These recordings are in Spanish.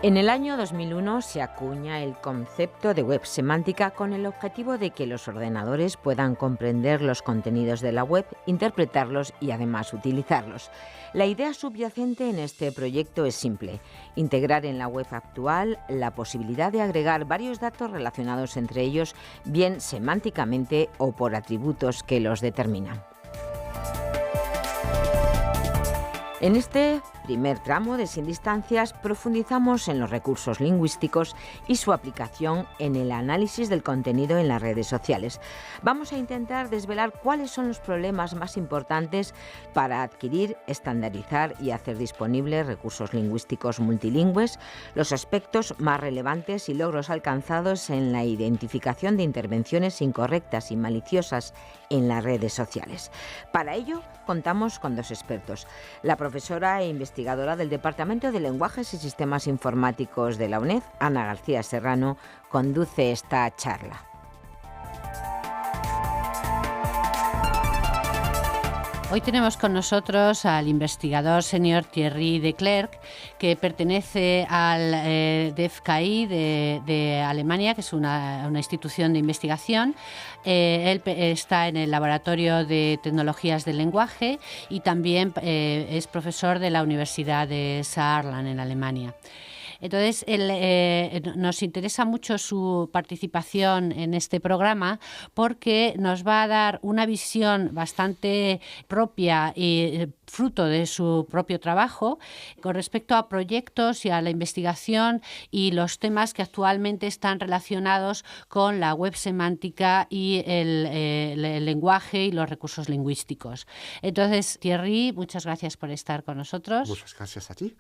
En el año 2001 se acuña el concepto de web semántica con el objetivo de que los ordenadores puedan comprender los contenidos de la web, interpretarlos y además utilizarlos. La idea subyacente en este proyecto es simple: integrar en la web actual la posibilidad de agregar varios datos relacionados entre ellos, bien semánticamente o por atributos que los determinan. En este primer tramo de Sin Distancias profundizamos en los recursos lingüísticos y su aplicación en el análisis del contenido en las redes sociales. Vamos a intentar desvelar cuáles son los problemas más importantes para adquirir, estandarizar y hacer disponibles recursos lingüísticos multilingües, los aspectos más relevantes y logros alcanzados en la identificación de intervenciones incorrectas y maliciosas en las redes sociales. Para ello, contamos con dos expertos: la profesora e investigadora del Departamento de Lenguajes y Sistemas Informáticos de la UNED, Ana García Serrano, conduce esta charla. Hoy tenemos con nosotros al investigador senior Thierry Declercq, que pertenece al DFKI de Alemania, que es una institución de investigación. Él está en el Laboratorio de Tecnologías del Lenguaje y también es profesor de la Universidad de Saarland en Alemania. Entonces, nos interesa mucho su participación en este programa porque nos va a dar una visión bastante propia y fruto de su propio trabajo con respecto a proyectos y a la investigación y los temas que actualmente están relacionados con la web semántica y el lenguaje y los recursos lingüísticos. Entonces, Thierry, muchas gracias por estar con nosotros. Muchas gracias a ti.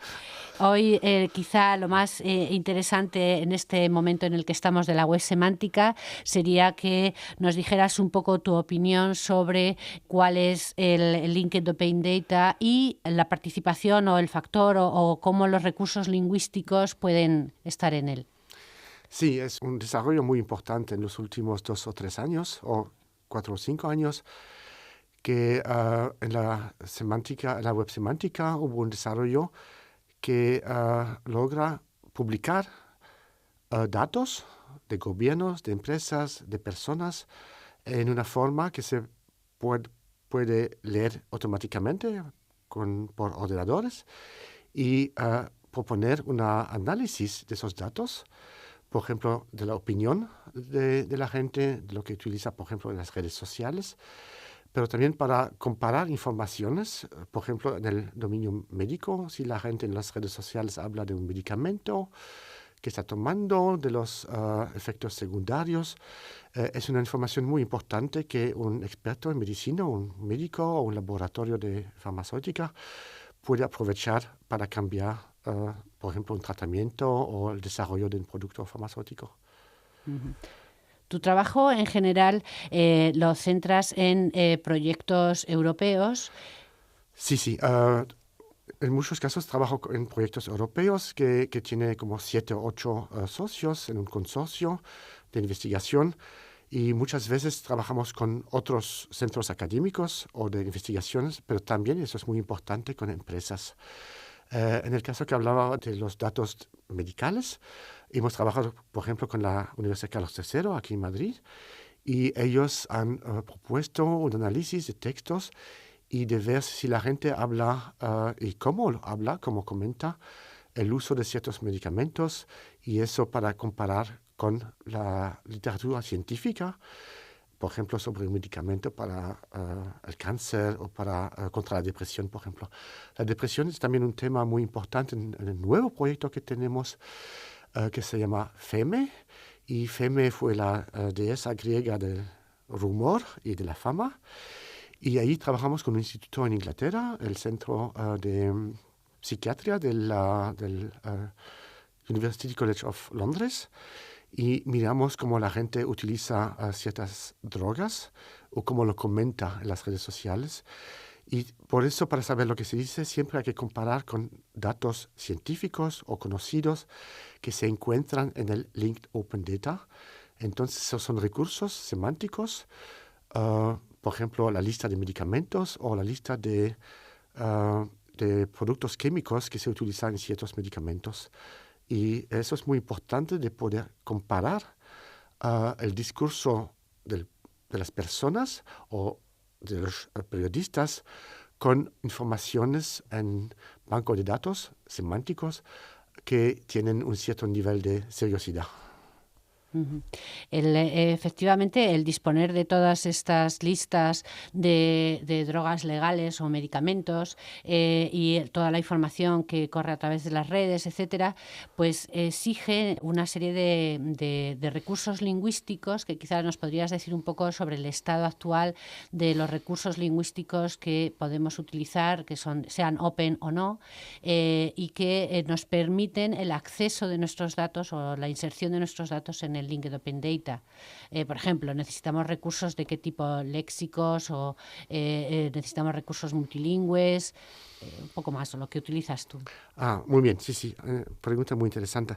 Hoy quizá lo más interesante en este momento en el que estamos de la web semántica sería que nos dijeras un poco tu opinión sobre cuál es el Linked Open Data y la participación o el factor o cómo los recursos lingüísticos pueden estar en él. Sí, es un desarrollo muy importante en los últimos 2 o 3 años, o 4 o 5 años, que en la semántica, en la web semántica, hubo un desarrollo que logra publicar datos de gobiernos, de empresas, de personas, en una forma que se puede leer automáticamente por ordenadores y proponer un análisis de esos datos, por ejemplo, de la opinión de la gente, de lo que utiliza, por ejemplo, en las redes sociales, pero también para comparar informaciones, por ejemplo, en el dominio médico, si la gente en las redes sociales habla de un medicamento que está tomando, de los efectos secundarios. Es una información muy importante que un experto en medicina, un médico o un laboratorio de farmacéutica puede aprovechar para cambiar, por ejemplo, un tratamiento o el desarrollo de un producto farmacéutico. Uh-huh. Tu trabajo en general lo centras en proyectos europeos. Sí. En muchos casos trabajo en proyectos europeos que tiene como 7 o 8 socios en un consorcio de investigación, y muchas veces trabajamos con otros centros académicos o de investigaciones, pero también, eso es muy importante, con empresas. En el caso que hablaba de los datos medicales, hemos trabajado, por ejemplo, con la Universidad Carlos III aquí en Madrid, y ellos han propuesto un análisis de textos y de ver si la gente habla y cómo habla, cómo comenta el uso de ciertos medicamentos, y eso para comparar con la literatura científica, por ejemplo, sobre un medicamento para el cáncer o contra la depresión, por ejemplo. La depresión es también un tema muy importante en el nuevo proyecto que tenemos, que se llama FEME, y FEME fue la dehesa griega del rumor y de la fama. Y ahí trabajamos con un instituto en Inglaterra, el Centro de Psiquiatría del University College of Londres, y miramos cómo la gente utiliza ciertas drogas o cómo lo comenta en las redes sociales. Y por eso, para saber lo que se dice, siempre hay que comparar con datos científicos o conocidos que se encuentran en el Linked Open Data. Entonces, esos son recursos semánticos, por ejemplo, la lista de medicamentos o la lista de productos químicos que se utilizan en ciertos medicamentos. Y eso es muy importante de poder comparar el discurso de las personas o de los periodistas con informaciones en banco de datos semánticos que tienen un cierto nivel de seriosidad. Efectivamente, el disponer de todas estas listas de drogas legales o medicamentos y toda la información que corre a través de las redes, etcétera, pues exige una serie de recursos lingüísticos que quizás nos podrías decir un poco sobre el estado actual de los recursos lingüísticos que podemos utilizar, que sean open o no, y que nos permiten el acceso de nuestros datos o la inserción de nuestros datos en el Linked Open Data. Por ejemplo, necesitamos recursos de qué tipo, léxicos o necesitamos recursos multilingües, un poco más, o lo que utilizas tú. Muy bien, sí, pregunta muy interesante.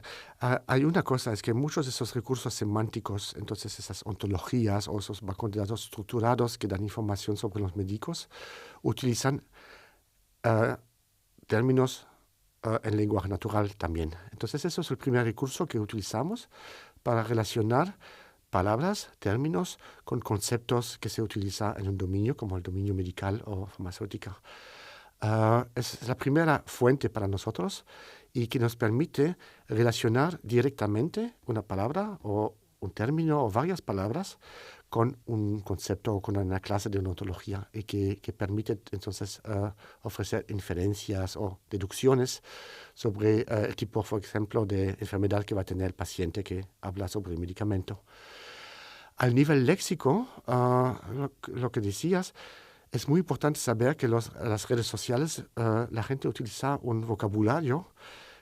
Hay una cosa, es que muchos de esos recursos semánticos, entonces esas ontologías o esos bancos de datos estructurados que dan información sobre los médicos, utilizan términos en lenguaje natural también. Entonces, eso es el primer recurso que utilizamos para relacionar palabras, términos, con conceptos que se utilizan en un dominio, como el dominio medical o farmacéutico. Es la primera fuente para nosotros y que nos permite relacionar directamente una palabra o un término o varias palabras con un concepto o con una clase de una ontología y que permite entonces ofrecer inferencias o deducciones sobre el tipo, por ejemplo, de enfermedad que va a tener el paciente que habla sobre el medicamento. Al nivel léxico, lo que decías, es muy importante saber que las redes sociales, la gente utiliza un vocabulario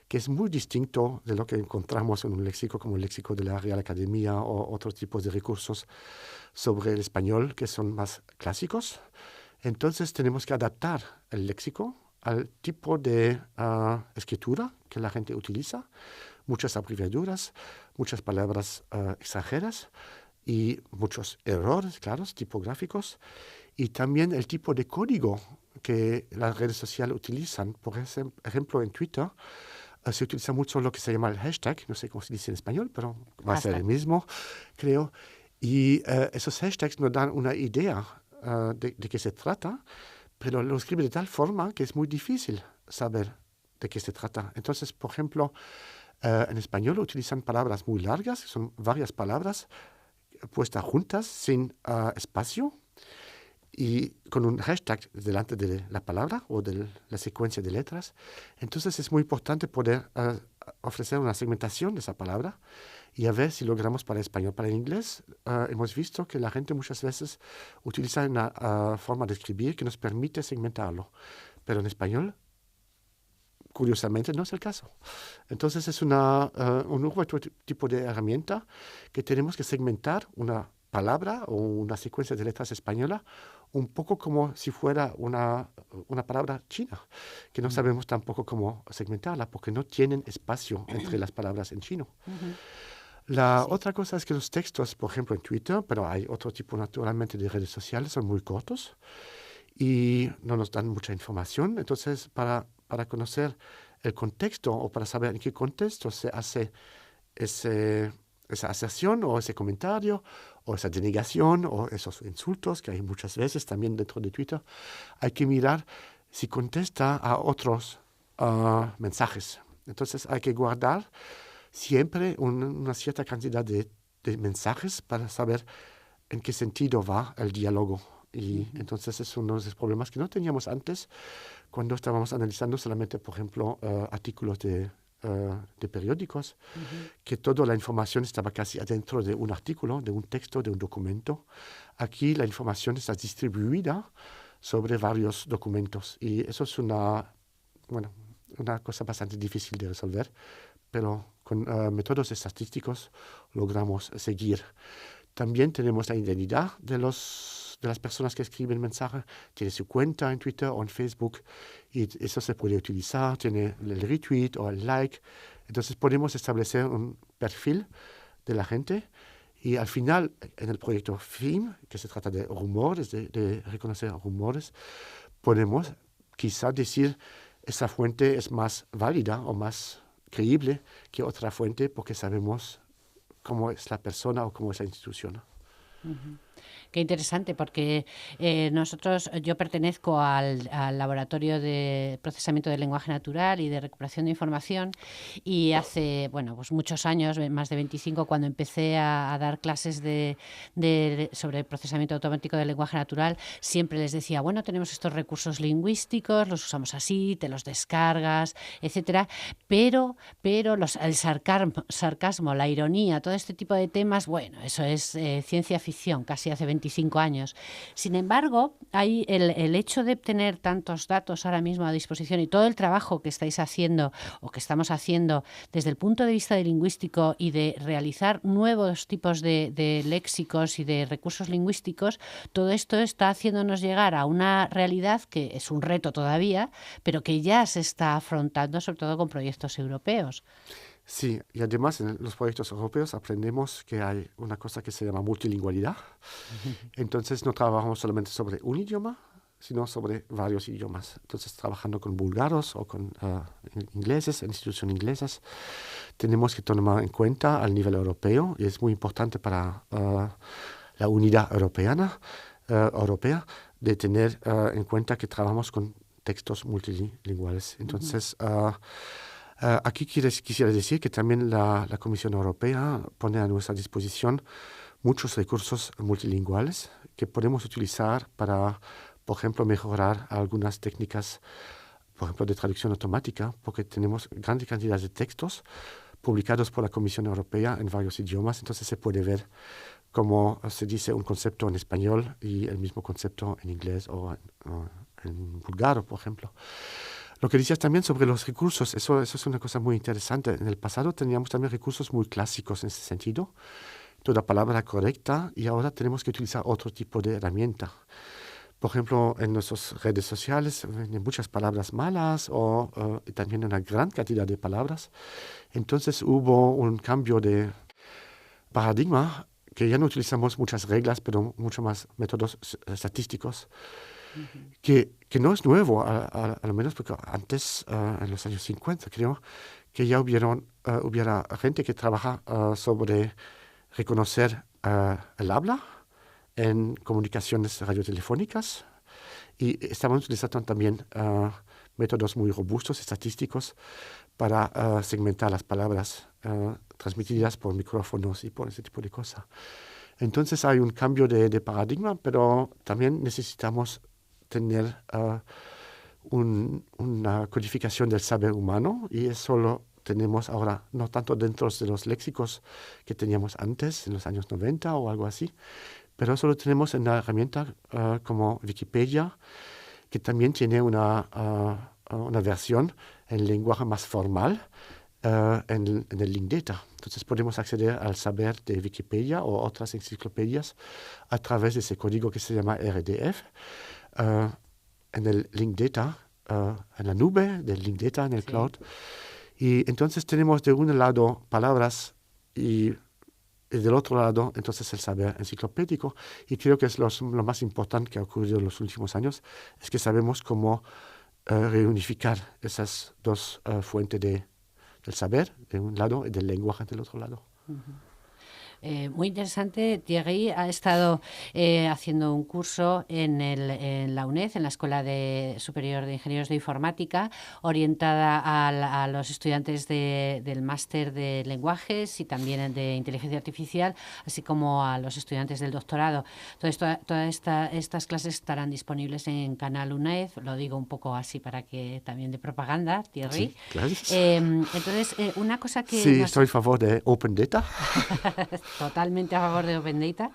que es muy distinto de lo que encontramos en un léxico como el léxico de la Real Academia o otros tipos de recursos sobre el español que son más clásicos. Entonces tenemos que adaptar el léxico al tipo de escritura que la gente utiliza, muchas abreviaturas, muchas palabras extranjeras y muchos errores, claros, tipográficos, y también el tipo de código que las redes sociales utilizan. Por ejemplo, en Twitter se utiliza mucho lo que se llama el hashtag, no sé cómo se dice en español, pero va a ser el mismo, creo. Y esos hashtags nos dan una idea de qué se trata, pero lo escribe de tal forma que es muy difícil saber de qué se trata. Entonces, por ejemplo, en español utilizan palabras muy largas, son varias palabras puestas juntas sin espacio y con un hashtag delante de la palabra o de la secuencia de letras. Entonces es muy importante poder ofrecer una segmentación de esa palabra y a ver si logramos para el español. Para el inglés hemos visto que la gente muchas veces utiliza una forma de escribir que nos permite segmentarlo, pero en español curiosamente no es el caso. Entonces es un nuevo tipo de herramienta que tenemos que segmentar una palabra o una secuencia de letras española un poco como si fuera una palabra china, que no sabemos tampoco cómo segmentarla porque no tienen espacio entre las palabras en chino. La otra cosa es que los textos, por ejemplo en Twitter, pero hay otro tipo naturalmente de redes sociales, son muy cortos y no nos dan mucha información. Entonces, para conocer el contexto o para saber en qué contexto se hace esa aserción o ese comentario o esa denegación o esos insultos que hay muchas veces también dentro de Twitter, hay que mirar si contesta a otros mensajes. Entonces hay que guardar siempre una cierta cantidad de mensajes para saber en qué sentido va el diálogo. Y entonces es uno de los problemas que no teníamos antes cuando estábamos analizando solamente, por ejemplo, artículos de periódicos, que toda la información estaba casi adentro de un artículo, de un texto, de un documento. Aquí la información está distribuida sobre varios documentos y eso es una cosa bastante difícil de resolver, pero con métodos estadísticos logramos seguir. También tenemos la identidad de las personas que escriben mensajes, tiene su cuenta en Twitter o en Facebook y eso se puede utilizar, tiene el retweet o el like. Entonces podemos establecer un perfil de la gente y al final en el proyecto FIM, que se trata de rumores, de reconocer rumores, podemos quizá decir esa fuente es más válida o más creíble que otra fuente porque sabemos cómo es la persona o cómo es la institución. Uh-huh. Qué interesante, porque yo pertenezco al Laboratorio de Procesamiento del Lenguaje Natural y de Recuperación de Información, y hace pues muchos años, más de 25, cuando empecé a dar clases sobre el procesamiento automático del lenguaje natural, siempre les decía, bueno, tenemos estos recursos lingüísticos, los usamos así, te los descargas, etcétera, pero el sarcasmo, la ironía, todo este tipo de temas, bueno, eso es ciencia ficción, casi hace 25 años. Sin embargo, hay el hecho de tener tantos datos ahora mismo a disposición y todo el trabajo que estáis haciendo o que estamos haciendo desde el punto de vista de lingüístico y de realizar nuevos tipos de léxicos y de recursos lingüísticos, todo esto está haciéndonos llegar a una realidad que es un reto todavía, pero que ya se está afrontando, sobre todo con proyectos europeos. Sí, y además en los proyectos europeos aprendemos que hay una cosa que se llama multilingüalidad. Entonces no trabajamos solamente sobre un idioma, sino sobre varios idiomas. Entonces trabajando con búlgaros o con ingleses, instituciones inglesas, tenemos que tomar en cuenta al nivel europeo, y es muy importante para la unidad europea, de tener en cuenta que trabajamos con textos multilingüales. Entonces, aquí quisiera decir que también la Comisión Europea pone a nuestra disposición muchos recursos multilingüales que podemos utilizar para, por ejemplo, mejorar algunas técnicas, por ejemplo, de traducción automática, porque tenemos grandes cantidades de textos publicados por la Comisión Europea en varios idiomas. Entonces se puede ver cómo se dice un concepto en español y el mismo concepto en inglés o en búlgaro, por ejemplo. Lo que decías también sobre los recursos, eso es una cosa muy interesante. En el pasado teníamos también recursos muy clásicos en ese sentido, toda palabra correcta, y ahora tenemos que utilizar otro tipo de herramienta. Por ejemplo, en nuestras redes sociales hay muchas palabras malas o también una gran cantidad de palabras. Entonces hubo un cambio de paradigma, que ya no utilizamos muchas reglas, pero mucho más métodos estadísticos. Que no es nuevo, a lo menos porque antes, en los años 50, creo, que ya hubiera gente que trabaja sobre reconocer el habla en comunicaciones radiotelefónicas, y estamos utilizando también métodos muy robustos, estadísticos, para segmentar las palabras transmitidas por micrófonos y por ese tipo de cosas. Entonces hay un cambio de paradigma, pero también necesitamos tener una codificación del saber humano, y eso lo tenemos ahora no tanto dentro de los léxicos que teníamos antes, en los años 90 o algo así, pero eso lo tenemos en una herramienta como Wikipedia, que también tiene una versión en lenguaje más formal en el link data. Entonces podemos acceder al saber de Wikipedia o otras enciclopedias a través de ese código que se llama RDF. En el link data, en la nube del link data, en el cloud. Y entonces tenemos de un lado palabras y del otro lado entonces el saber enciclopédico. Y creo que es lo más importante que ha ocurrido en los últimos años, es que sabemos cómo reunificar esas dos fuentes del saber de un lado y del lenguaje del otro lado. Uh-huh. Muy interesante. Thierry ha estado haciendo un curso en la UNED, en la Escuela Superior de Ingenieros de Informática, orientada a los estudiantes del máster de lenguajes y también de inteligencia artificial, así como a los estudiantes del doctorado. Entonces, todas estas clases estarán disponibles en Canal UNED. Lo digo un poco así para que también de propaganda, Thierry. Sí, gracias. Entonces, una cosa que... Sí, estoy a favor de Open Data. Totalmente a favor de Open Data.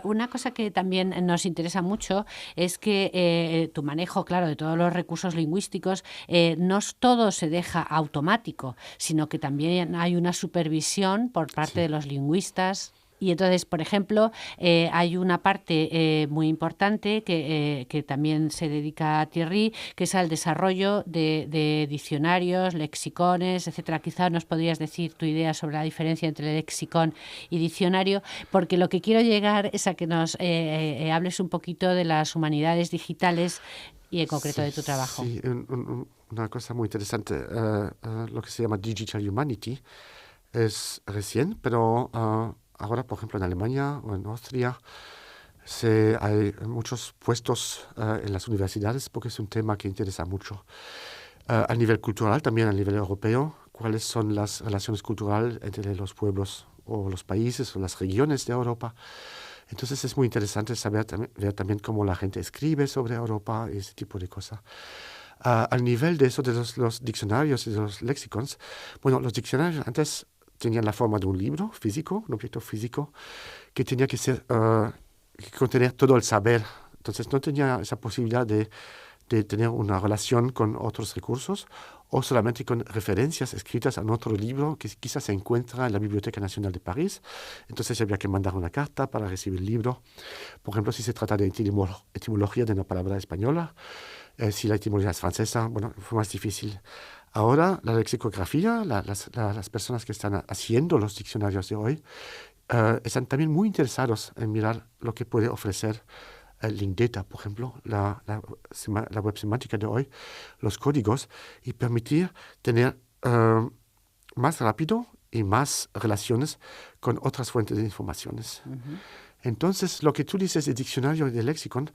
Una cosa que también nos interesa mucho es que tu manejo, claro, de todos los recursos lingüísticos, no todo se deja automático, sino que también hay una supervisión por parte de los lingüistas. Y entonces, por ejemplo, hay una parte muy importante que también se dedica a Thierry, que es al desarrollo de diccionarios, lexicones, etcétera. Quizá nos podrías decir tu idea sobre la diferencia entre lexicón y diccionario, porque lo que quiero llegar es a que nos hables un poquito de las humanidades digitales y en concreto de tu trabajo. Sí, una cosa muy interesante. Lo que se llama Digital Humanity es recién, pero ahora, por ejemplo, en Alemania o en Austria, hay muchos puestos en las universidades porque es un tema que interesa mucho. A nivel cultural, también a nivel europeo, cuáles son las relaciones culturales entre los pueblos o los países o las regiones de Europa. Entonces es muy interesante ver también cómo la gente escribe sobre Europa y ese tipo de cosas. Al nivel de eso, de los diccionarios y de los léxicos, bueno, los diccionarios antes tenían la forma de un libro físico, un objeto físico, que tenía que contener todo el saber. Entonces no tenía esa posibilidad de tener una relación con otros recursos o solamente con referencias escritas en otro libro que quizás se encuentra en la Biblioteca Nacional de París. Entonces había que mandar una carta para recibir el libro. Por ejemplo, si se trata de etimología de una palabra española, si la etimología es francesa, bueno, fue más difícil. Ahora, la lexicografía, las personas que están haciendo los diccionarios de hoy, están también muy interesados en mirar lo que puede ofrecer LinkData, por ejemplo, la web semántica de hoy, los códigos, y permitir tener más rápido y más relaciones con otras fuentes de informaciones. Entonces, lo que tú dices de diccionario y de lexicon,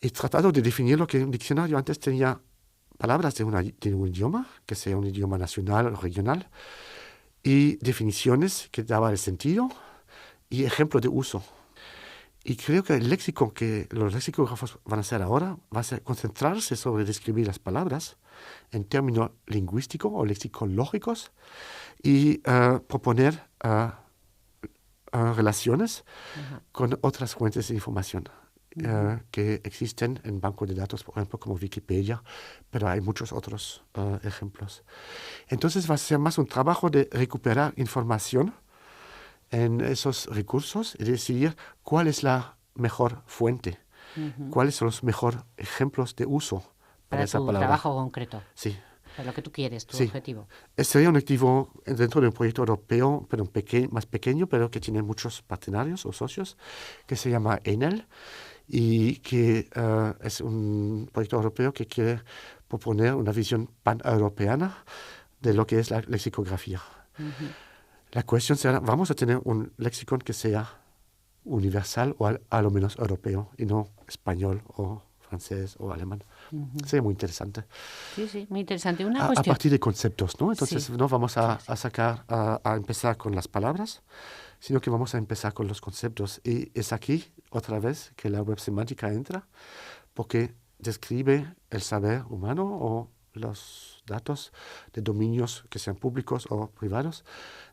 he tratado de definir lo que un diccionario antes tenía palabras de un idioma, que sea un idioma nacional o regional, y definiciones que daban el sentido y ejemplo de uso. Y creo que el léxico que los lexicógrafos van a hacer ahora va a ser concentrarse sobre describir las palabras en términos lingüísticos o lexicológicos y proponer relaciones con otras fuentes de información que existen en bancos de datos, por ejemplo, como Wikipedia, pero hay muchos otros ejemplos. Entonces va a ser más un trabajo de recuperar información en esos recursos y decidir cuál es la mejor fuente, cuáles son los mejores ejemplos de uso para esa palabra. Trabajo concreto. Sí. Para lo que tú quieres, tu sí. objetivo. Sería un objetivo dentro de un proyecto europeo, pero más pequeño, pero que tiene muchos partenarios o socios, que se llama ENEL, y que es un proyecto europeo que quiere proponer una visión paneuropeana de lo que es la lexicografía. La cuestión será, vamos a tener un léxico que sea universal o a lo menos europeo y no español o francés o alemán. Sería muy interesante. Sí, sí, muy interesante. Una a cuestión. partir de conceptos, ¿no? Entonces Sí. no vamos a empezar con las palabras, sino que vamos a empezar con los conceptos. Y es aquí, otra vez, que la web semántica entra, porque describe el saber humano o los datos de dominios que sean públicos o privados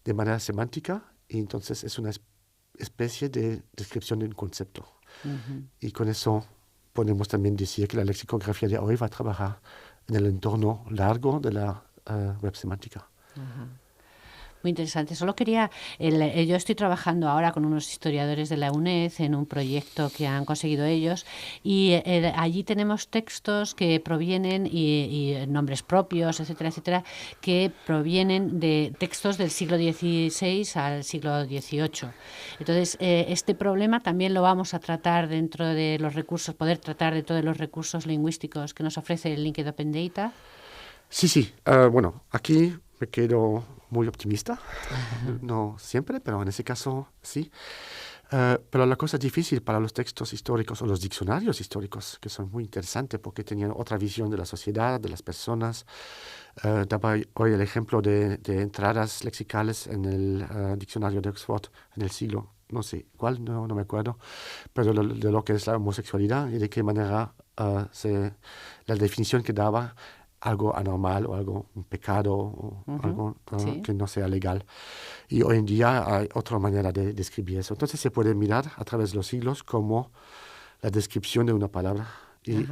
de manera semántica, y entonces es una especie de descripción de un concepto. Y con eso podemos también decir que la lexicografía de hoy va a trabajar en el entorno largo de la web semántica. Muy interesante. Solo quería, yo estoy trabajando ahora con unos historiadores de la UNED en un proyecto que han conseguido ellos, y allí tenemos textos que provienen y nombres propios, etcétera, etcétera, que provienen de textos del siglo XVI al siglo XVIII. Entonces, este problema también lo vamos a tratar dentro de los recursos, poder tratar dentro de los recursos lingüísticos que nos ofrece el Linked Open Data. Sí. Bueno, aquí me quedo muy optimista, no siempre, pero en ese caso sí. Pero la cosa difícil para los textos históricos o los diccionarios históricos, que son muy interesantes porque tenían otra visión de la sociedad, de las personas. Daba hoy el ejemplo de entradas lexicales en el diccionario de Oxford en el siglo, no sé cuál, no me acuerdo, pero de lo que es la homosexualidad y de qué manera la definición que daba algo anormal o un pecado o algo sí, que no sea legal. Y hoy en día hay otra manera de describir eso. Entonces se puede mirar a través de los siglos como la descripción de una palabra. Y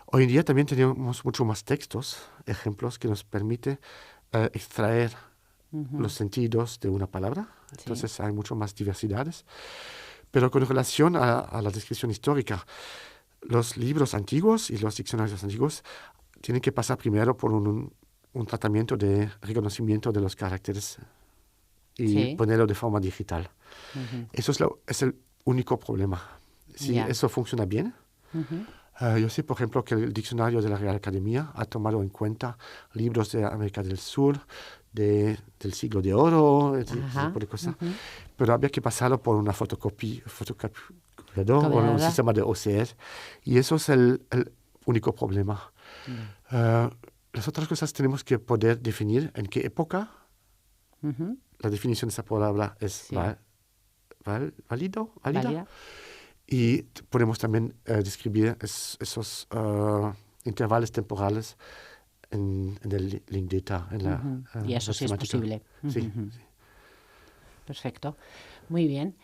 hoy en día también tenemos mucho más textos, ejemplos que nos permiten extraer los sentidos de una palabra. Entonces hay mucho más diversidades. Pero con relación a la descripción histórica, los libros antiguos y los diccionarios antiguos tienen que pasar primero por un tratamiento de reconocimiento de los caracteres y ponerlo de forma digital. Eso es el único problema. Si eso funciona bien, Yo sé, por ejemplo, que el diccionario de la Real Academia ha tomado en cuenta libros de América del Sur, del siglo de oro, ese tipo de cosas, pero había que pasarlo por una fotocopiador o un sistema de OCR, y eso es el único problema. Las otras cosas tenemos que poder definir en qué época la definición de esa palabra es válida. Y podemos también describir esos intervalos temporales en el link data. Y eso sí es posible. Sí. Perfecto. Muy bien.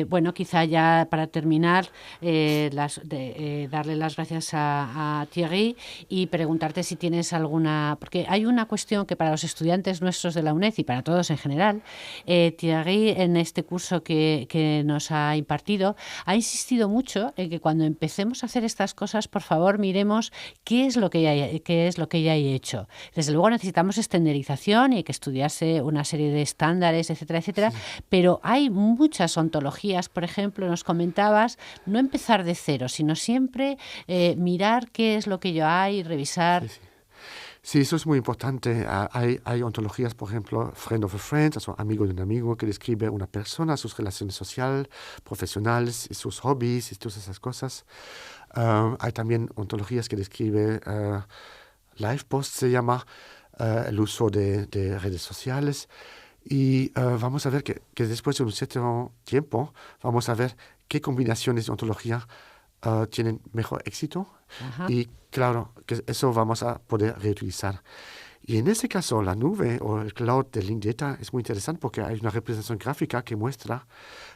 Bueno, quizá ya para terminar, darle las gracias a Thierry y preguntarte si tienes alguna... Porque hay una cuestión que para los estudiantes nuestros de la UNED y para todos en general, Thierry en este curso que nos ha impartido ha insistido mucho en que cuando empecemos a hacer estas cosas, por favor, miremos qué es lo que ya hay hecho. Desde luego necesitamos estandarización y hay que estudiarse una serie de estándares, etcétera, etcétera, pero hay muchas ontologías, por ejemplo, nos comentabas, no empezar de cero, sino siempre mirar qué es lo que ya hay, revisar. Sí, eso es muy importante. Hay ontologías, por ejemplo, friend of a friend, o sea, amigo de un amigo, que describe una persona, sus relaciones sociales, profesionales, sus hobbies y todas esas cosas. Hay también ontologías que describe live post, se llama, el uso de redes sociales. Y vamos a ver que después de un cierto tiempo, vamos a ver qué combinaciones de ontología tienen mejor éxito. Y claro, que eso vamos a poder reutilizar. Y en ese caso, la nube o el cloud de Link Data es muy interesante porque hay una representación gráfica que muestra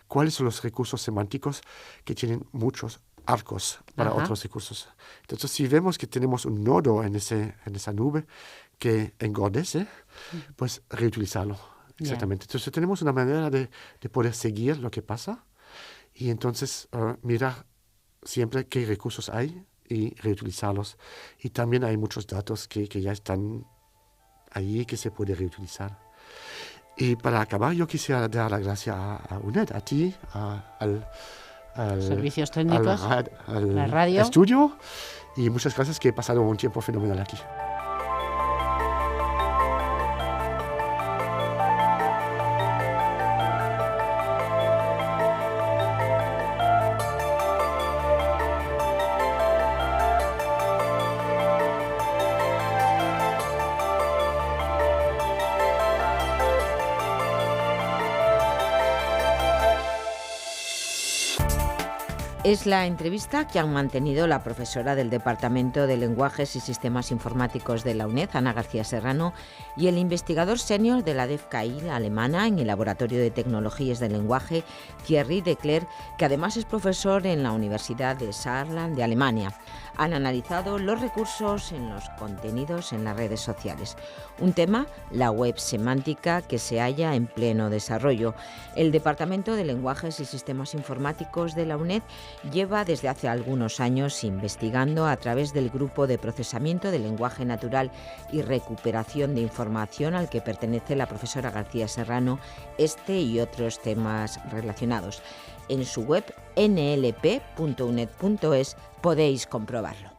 cuáles son los recursos semánticos que tienen muchos arcos para otros recursos. Entonces, si vemos que tenemos un nodo en esa nube que engordece, pues reutilizarlo. Exactamente. Entonces tenemos una manera de poder seguir lo que pasa y entonces mirar siempre qué recursos hay y reutilizarlos. Y también hay muchos datos que ya están ahí que se puede reutilizar. Y para acabar, yo quisiera dar las gracias a UNED, a ti, al Servicios Técnicos, al la radio. Estudio, y muchas gracias, que he pasado un tiempo fenomenal aquí. Es la entrevista que han mantenido la profesora del Departamento de Lenguajes y Sistemas Informáticos de la UNED, Ana García Serrano, y el investigador senior de la DEFCAI alemana en el Laboratorio de Tecnologías del Lenguaje, Thierry de Clercq, que además es profesor en la Universidad de Saarland de Alemania. Han analizado los recursos en los contenidos en las redes sociales. Un tema, la web semántica, que se halla en pleno desarrollo. El Departamento de Lenguajes y Sistemas Informáticos de la UNED lleva desde hace algunos años investigando a través del Grupo de Procesamiento del Lenguaje Natural y Recuperación de Información al que pertenece la profesora García Serrano este y otros temas relacionados. En su web nlp.uned.es podéis comprobarlo.